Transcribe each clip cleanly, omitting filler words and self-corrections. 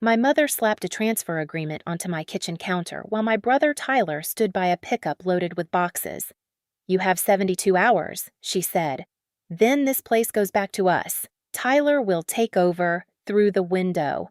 My mother slapped a transfer agreement onto my kitchen counter while my brother Tyler stood by a pickup loaded with boxes. "You have 72 hours," she said. "Then this place goes back to us. Tyler will take over through the window."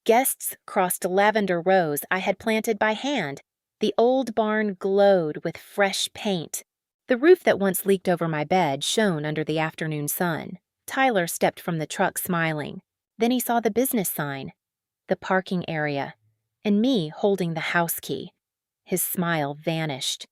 Guests crossed lavender rows I had planted by hand. The old barn glowed with fresh paint. The roof that once leaked over my bed shone under the afternoon sun. Tyler stepped from the truck smiling. Then he saw the business sign, the parking area, and me holding the house key. His smile vanished.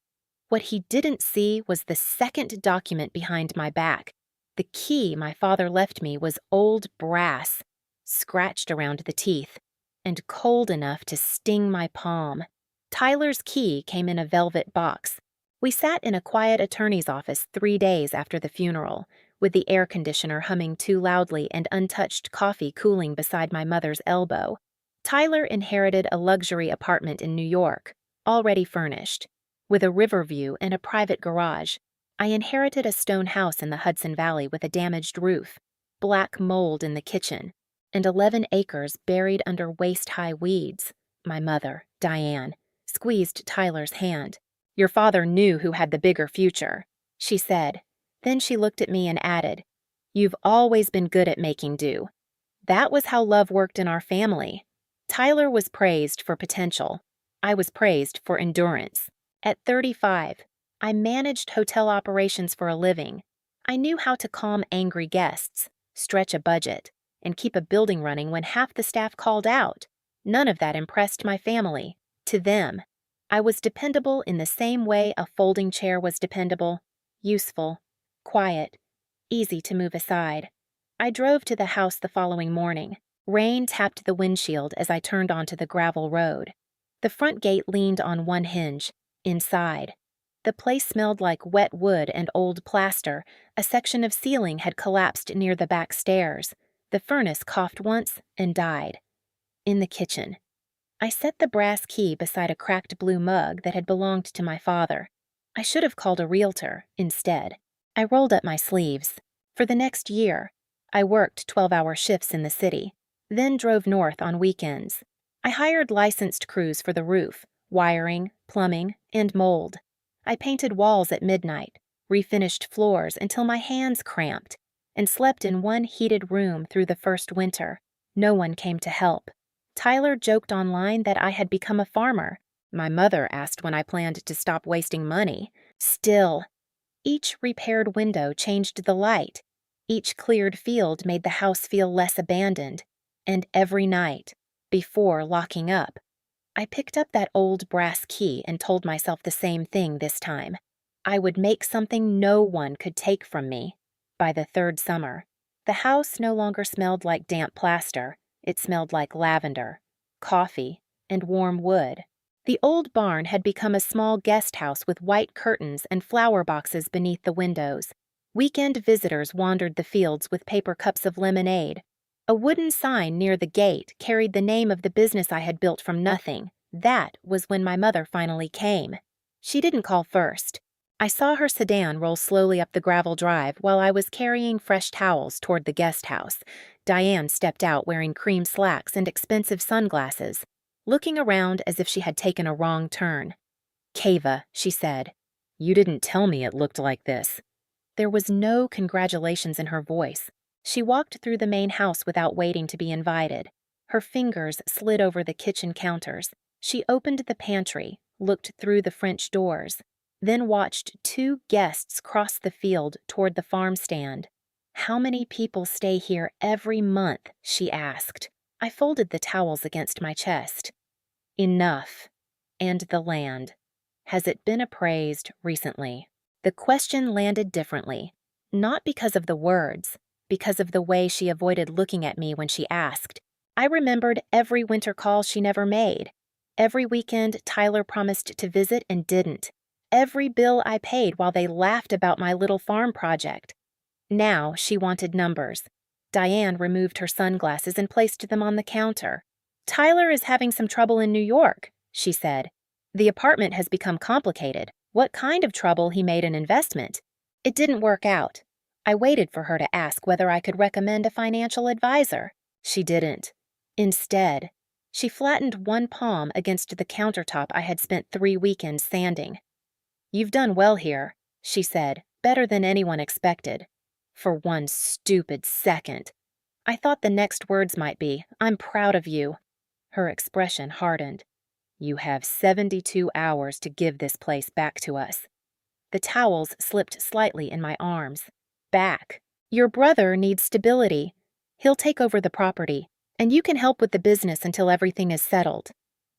What he didn't see was the second document behind my back. The key my father left me was old brass, scratched around the teeth, and cold enough to sting my palm. Tyler's key came in a velvet box. We sat in a quiet attorney's office 3 days after the funeral, with the air conditioner humming too loudly and untouched coffee cooling beside my mother's elbow. Tyler inherited a luxury apartment in New York, already furnished, with a river view and a private garage. I inherited a stone house in the Hudson Valley with a damaged roof, black mold in the kitchen, and 11 acres buried under waist-high weeds. My mother, Diane, squeezed Tyler's hand. "Your father knew who had the bigger future," she said. Then she looked at me and added, "You've always been good at making do." That was how love worked in our family. Tyler was praised for potential. I was praised for endurance. At 35, I managed hotel operations for a living. I knew how to calm angry guests, stretch a budget, and keep a building running when half the staff called out. None of that impressed my family. To them, I was dependable in the same way a folding chair was dependable, useful, quiet, easy to move aside. I drove to the house the following morning. Rain tapped the windshield as I turned onto the gravel road. The front gate leaned on one hinge. Inside, the place smelled like wet wood and old plaster. A section of ceiling had collapsed near the back stairs. The furnace coughed once and died. In the kitchen, I set the brass key beside a cracked blue mug that had belonged to my father. I should have called a realtor instead. I rolled up my sleeves. For the next year, I worked 12-hour shifts in the city, then drove north on weekends. I hired licensed crews for the roof, wiring, plumbing, and mold. I painted walls at midnight, refinished floors until my hands cramped, and slept in one heated room through the first winter. No one came to help. Tyler joked online that I had become a farmer. My mother asked when I planned to stop wasting money. Still, each repaired window changed the light. Each cleared field made the house feel less abandoned. And every night, before locking up, I picked up that old brass key and told myself the same thing this time. I would make something no one could take from me. By the third summer, the house no longer smelled like damp plaster. It smelled like lavender, coffee, and warm wood. The old barn had become a small guest house with white curtains and flower boxes beneath the windows. Weekend visitors wandered the fields with paper cups of lemonade. A wooden sign near the gate carried the name of the business I had built from nothing. That was when my mother finally came. She didn't call first. I saw her sedan roll slowly up the gravel drive while I was carrying fresh towels toward the guest house. Diane stepped out wearing cream slacks and expensive sunglasses, looking around as if she had taken a wrong turn. "Kava," she said, "you didn't tell me it looked like this." There was no congratulations in her voice. She walked through the main house without waiting to be invited. Her fingers slid over the kitchen counters. She opened the pantry, looked through the French doors, then watched 2 guests cross the field toward the farm stand. "How many people stay here every month?" she asked. I folded the towels against my chest. "Enough. And the land. Has it been appraised recently?" The question landed differently, not because of the words, because of the way she avoided looking at me when she asked. I remembered every winter call she never made. Every weekend Tyler promised to visit and didn't. Every bill I paid while they laughed about my little farm project. Now she wanted numbers. Diane removed her sunglasses and placed them on the counter. "Tyler is having some trouble in New York," she said. "The apartment has become complicated. What kind of trouble he made an investment? It didn't work out." I waited for her to ask whether I could recommend a financial advisor. She didn't. Instead, She flattened one palm against the countertop I had spent 3 weekends sanding. "You've done well here," she said, better than anyone expected. For one stupid second. I thought the next words might be, "I'm proud of you." Her expression hardened. "You have 72 hours to give this place back to us." The towels slipped slightly in my arms. "Back. Your brother needs stability. He'll take over the property, and you can help with the business until everything is settled."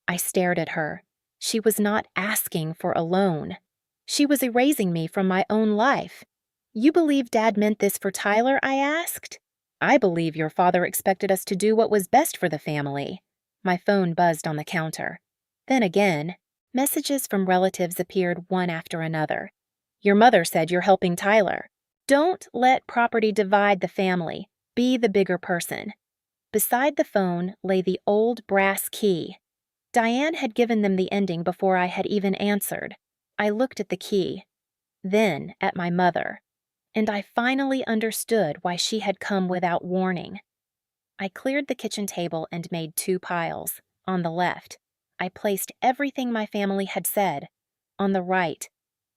I stared at her. She was not asking for a loan. She was erasing me from my own life. "You believe Dad meant this for Tyler?" I asked. "I believe your father expected us to do what was best for the family." My phone buzzed on the counter. Then again, messages from relatives appeared one after another. "Your mother said you're helping Tyler. Don't let property divide the family. Be the bigger person." Beside the phone lay the old brass key. Diane had given them the ending before I had even answered. I looked at the key, then at my mother, and I finally understood why she had come without warning. I cleared the kitchen table and made 2 piles. On the left, I placed everything my family had said. On the right,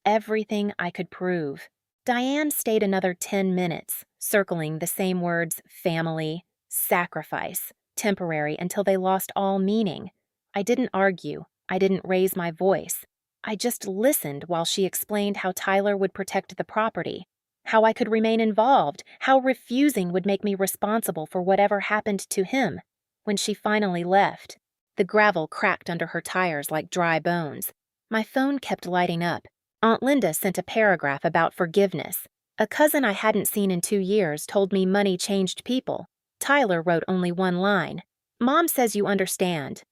everything I could prove. Diane stayed another 10 minutes, circling the same words family, sacrifice, temporary until they lost all meaning. I didn't argue. I didn't raise my voice. I just listened while she explained how Tyler would protect the property, how I could remain involved, how refusing would make me responsible for whatever happened to him. When she finally left, the gravel cracked under her tires like dry bones. My phone kept lighting up. Aunt Linda sent a paragraph about forgiveness. A cousin I hadn't seen in 2 years told me money changed people. Tyler wrote only one line. "Mom says you understand."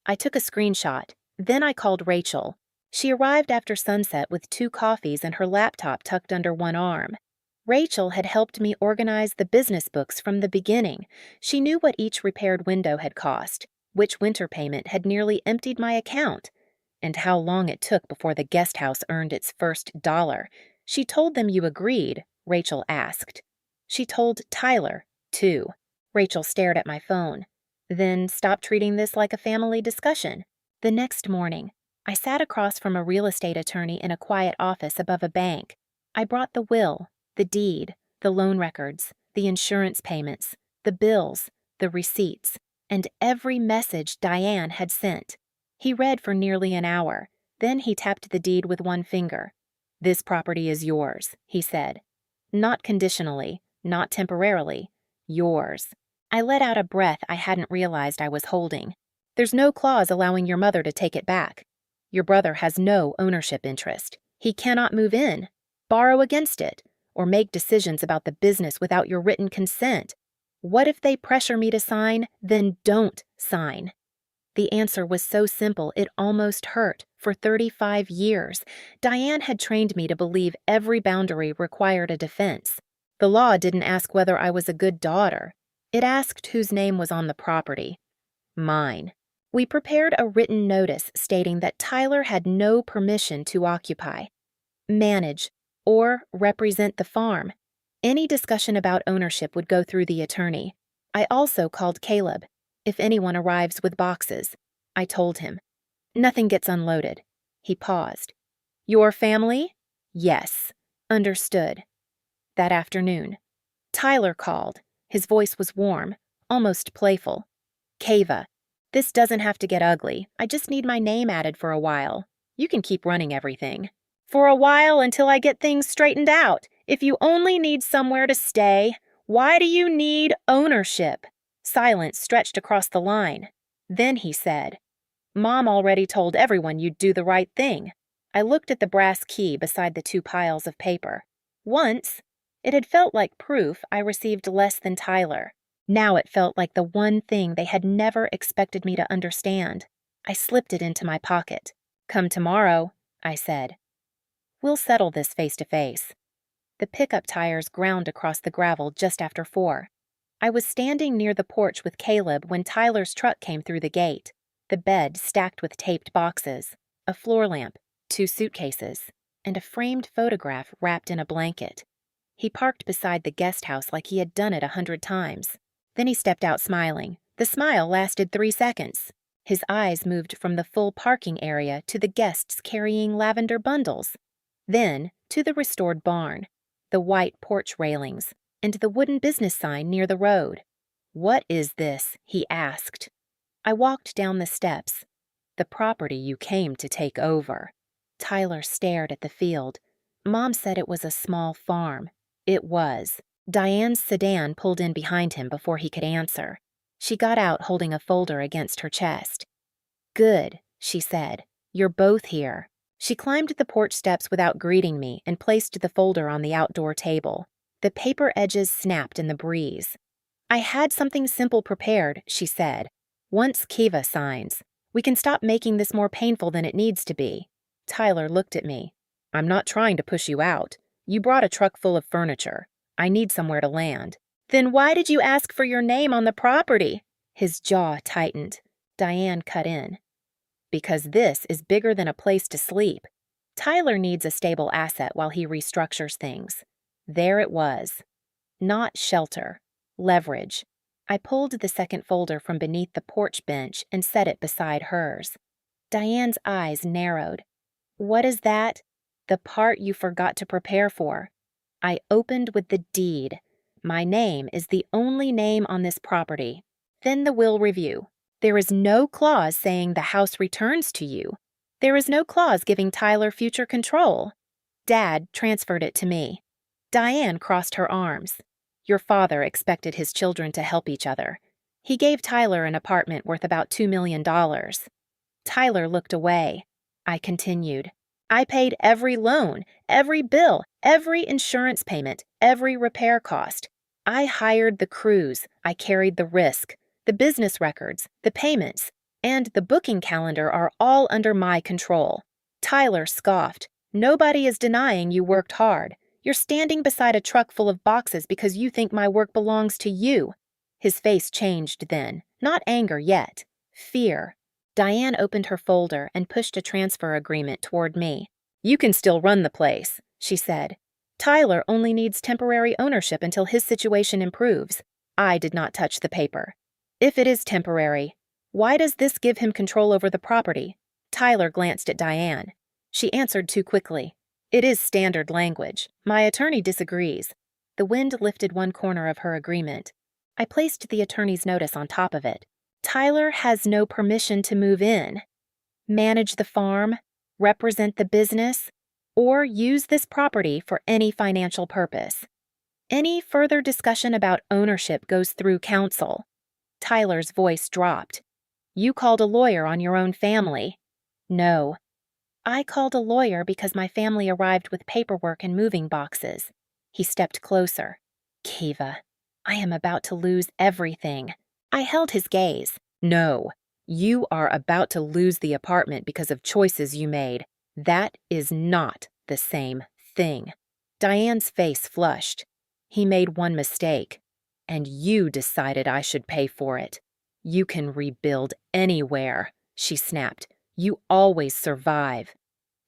I took a screenshot. Then I called Rachel. She arrived after sunset with 2 coffees and her laptop tucked under one arm. Rachel had helped me organize the business books from the beginning. She knew what each repaired window had cost, which winter payment had nearly emptied my account, and how long it took before the guest house earned its first dollar. "She told them you agreed?" Rachel asked. "She told Tyler, too." Rachel stared at my phone. "Then stop treating this like a family discussion." The next morning, I sat across from a real estate attorney in a quiet office above a bank. I brought the will, the deed, the loan records, the insurance payments, the bills, the receipts, and every message Diane had sent. He read for nearly an hour. Then he tapped the deed with one finger. "This property is yours," he said. "Not conditionally, not temporarily. Yours." I let out a breath I hadn't realized I was holding. "There's no clause allowing your mother to take it back. Your brother has no ownership interest. He cannot move in, borrow against it, or make decisions about the business without your written consent. What if they pressure me to sign? Then don't sign." The answer was so simple it almost hurt. For 35 years, Diane had trained me to believe every boundary required a defense. The law didn't ask whether I was a good daughter. It asked whose name was on the property. Mine. We prepared a written notice stating that Tyler had no permission to occupy, manage, or represent the farm. Any discussion about ownership would go through the attorney. I also called Caleb. "If anyone arrives with boxes," I told him. "Nothing gets unloaded." He paused. "Your family?" "Yes." "Understood." That afternoon, Tyler called. His voice was warm, almost playful. "Kava, this doesn't have to get ugly. I just need my name added for a while. You can keep running everything." "For a while until I get things straightened out. If you only need somewhere to stay, why do you need ownership?" Silence stretched across the line. Then he said, "Mom already told everyone you'd do the right thing." I looked at the brass key beside the 2 piles of paper. Once, it had felt like proof I received less than Tyler. Now it felt like the one thing they had never expected me to understand. I slipped it into my pocket. "Come tomorrow," I said. "We'll settle this face to face." The pickup tires ground across the gravel just after 4. I was standing near the porch with Caleb when Tyler's truck came through the gate. The bed stacked with taped boxes, a floor lamp, 2 suitcases, and a framed photograph wrapped in a blanket. He parked beside the guest house like he had done it 100 times. Then he stepped out smiling. The smile lasted 3 seconds. His eyes moved from the full parking area to the guests carrying lavender bundles, then to the restored barn, the white porch railings, and the wooden business sign near the road. "What is this?" he asked. I walked down the steps. "The property you came to take over." Tyler stared at the field. Mom said it was a small farm. It was. Diane's sedan pulled in behind him before he could answer. She got out holding a folder against her chest. "Good," she said. "You're both here." She climbed the porch steps without greeting me and placed the folder on the outdoor table. The paper edges snapped in the breeze. "I had something simple prepared," she said. "Once Kiva signs, we can stop making this more painful than it needs to be." Tyler looked at me. "I'm not trying to push you out. You brought a truck full of furniture. I need somewhere to land." "Then why did you ask for your name on the property?" His jaw tightened. Diane cut in. "Because this is bigger than a place to sleep. Tyler needs a stable asset while he restructures things." There it was. Not shelter. Leverage. I pulled the second folder from beneath the porch bench and set it beside hers. Diane's eyes narrowed. "What is that?" "The part you forgot to prepare for." I opened with the deed. "My name is the only name on this property." Then the will review. There is no clause saying the house returns to you. There is no clause giving Tyler future control. Dad transferred it to me. Diane crossed her arms. "Your father expected his children to help each other. He gave Tyler an apartment worth about $2 million. Tyler looked away. I continued. "I paid every loan, every bill, every insurance payment, every repair cost. I hired the crews, I carried the risk. The business records, the payments, and the booking calendar are all under my control." Tyler scoffed. "Nobody is denying you worked hard. You're standing beside a truck full of boxes because you think my work belongs to you." His face changed then, not anger yet. Fear. Diane opened her folder and pushed a transfer agreement toward me. "You can still run the place," she said. "Tyler only needs temporary ownership until his situation improves." I did not touch the paper. "If it is temporary, why does this give him control over the property?" Tyler glanced at Diane. She answered too quickly. "It is standard language. My attorney disagrees." The wind lifted one corner of her agreement. I placed the attorney's notice on top of it. "Tyler has no permission to move in, manage the farm, represent the business, or use this property for any financial purpose. Any further discussion about ownership goes through counsel." Tyler's voice dropped. "You called a lawyer on your own family." "No. I called a lawyer because my family arrived with paperwork and moving boxes." He stepped closer. "Kiva, I am about to lose everything." I held his gaze. "No, you are about to lose the apartment because of choices you made. That is not the same thing." Diane's face flushed. "He made one mistake, and you decided I should pay for it. You can rebuild anywhere," she snapped. "You always survive."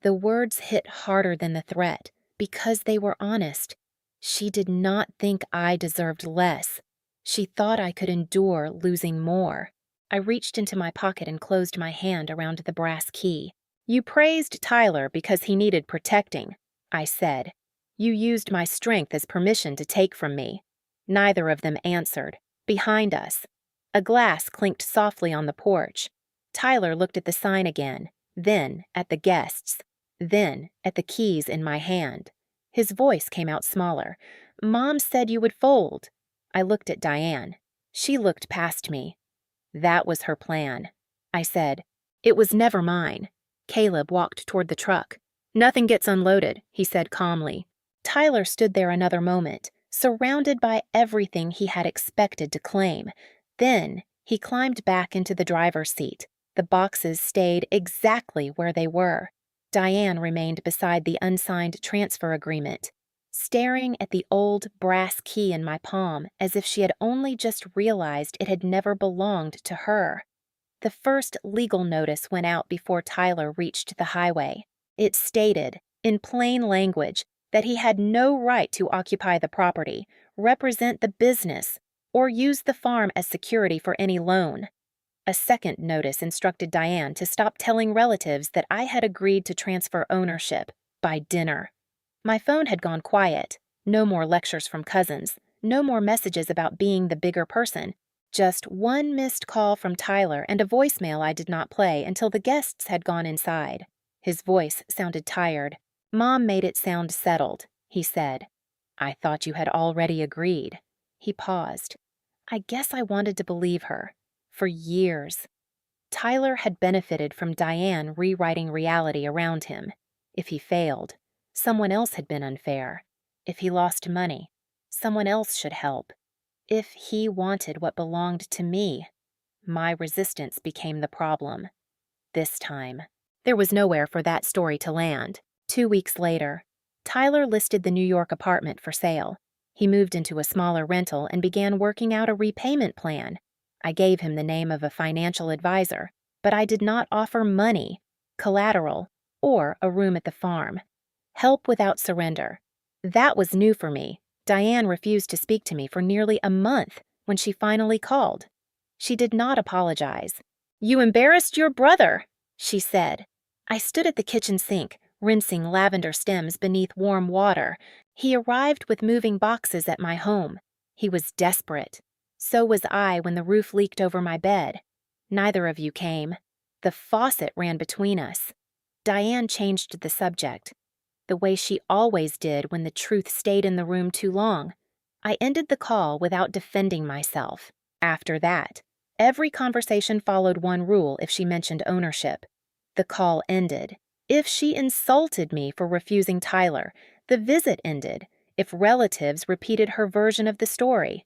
The words hit harder than the threat because they were honest. She did not think I deserved less. She thought I could endure losing more. I reached into my pocket and closed my hand around the brass key. "You praised Tyler because he needed protecting," I said. "You used my strength as permission to take from me." Neither of them answered. Behind us, a glass clinked softly on the porch. Tyler looked at the sign again, then at the guests, then at the keys in my hand. His voice came out smaller. "Mom said you would fold." I looked at Diane. She looked past me. "That was her plan," I said. "It was never mine." Caleb walked toward the truck. "Nothing gets unloaded," he said calmly. Tyler stood there another moment, surrounded by everything he had expected to claim. Then he climbed back into the driver's seat. The boxes stayed exactly where they were. Diane remained beside the unsigned transfer agreement, staring at the old brass key in my palm as if she had only just realized it had never belonged to her. The first legal notice went out before Tyler reached the highway. It stated, in plain language, that he had no right to occupy the property, represent the business, or use the farm as security for any loan. A second notice instructed Diane to stop telling relatives that I had agreed to transfer ownership by dinner. My phone had gone quiet. No more lectures from cousins. No more messages about being the bigger person. Just one missed call from Tyler and a voicemail I did not play until the guests had gone inside. His voice sounded tired. Mom made it sound settled, he said. I thought you had already agreed. He paused. I guess I wanted to believe her. For years. Tyler had benefited from Diane rewriting reality around him. If he failed, someone else had been unfair. If he lost money, someone else should help. If he wanted what belonged to me, my resistance became the problem. This time, there was nowhere for that story to land. 2 weeks later, Tyler listed the New York apartment for sale. He moved into a smaller rental and began working out a repayment plan. I gave him the name of a financial advisor, but I did not offer money, collateral, or a room at the farm. Help without surrender. That was new for me. Diane refused to speak to me for nearly a month when she finally called. She did not apologize. You embarrassed your brother, she said. I stood at the kitchen sink, rinsing lavender stems beneath warm water. He arrived with moving boxes at my home. He was desperate. So was I when the roof leaked over my bed. Neither of you came. The faucet ran between us. Diane changed the subject, the way she always did when the truth stayed in the room too long. I ended the call without defending myself. After that, every conversation followed one rule if she mentioned ownership. The call ended. If she insulted me for refusing Tyler, the visit ended. If relatives repeated her version of the story,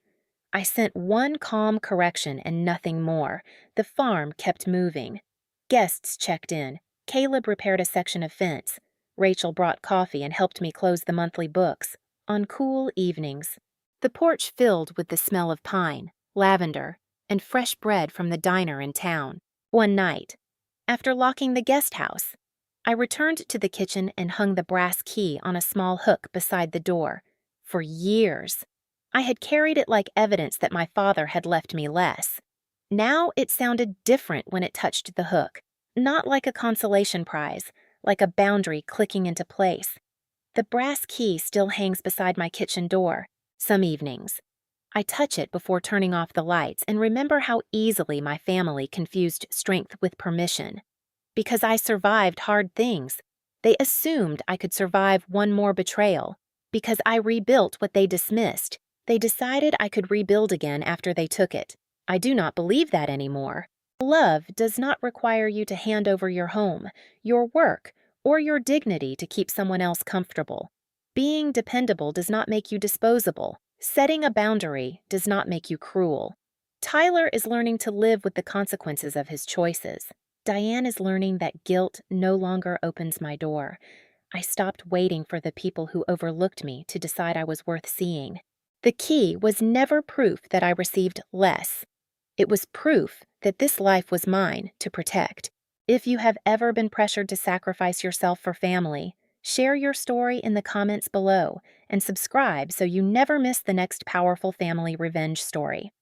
I sent one calm correction and nothing more. The farm kept moving. Guests checked in. Caleb repaired a section of fence. Rachel brought coffee and helped me close the monthly books. On cool evenings, the porch filled with the smell of pine, lavender, and fresh bread from the diner in town. One night, after locking the guest house, I returned to the kitchen and hung the brass key on a small hook beside the door. For years, I had carried it like evidence that my father had left me less. Now it sounded different when it touched the hook, not like a consolation prize, like a boundary clicking into place. The brass key still hangs beside my kitchen door. Some evenings, I touch it before turning off the lights and remember how easily my family confused strength with permission. Because I survived hard things, they assumed I could survive one more betrayal. Because I rebuilt what they dismissed, they decided I could rebuild again after they took it. I do not believe that anymore. Love does not require you to hand over your home, your work, or your dignity to keep someone else comfortable. Being dependable does not make you disposable. Setting a boundary does not make you cruel. Tyler is learning to live with the consequences of his choices. Diane is learning that guilt no longer opens my door. I stopped waiting for the people who overlooked me to decide I was worth seeing. The key was never proof that I received less. It was proof that this life was mine to protect. If you have ever been pressured to sacrifice yourself for family, share your story in the comments below and subscribe so you never miss the next powerful family revenge story.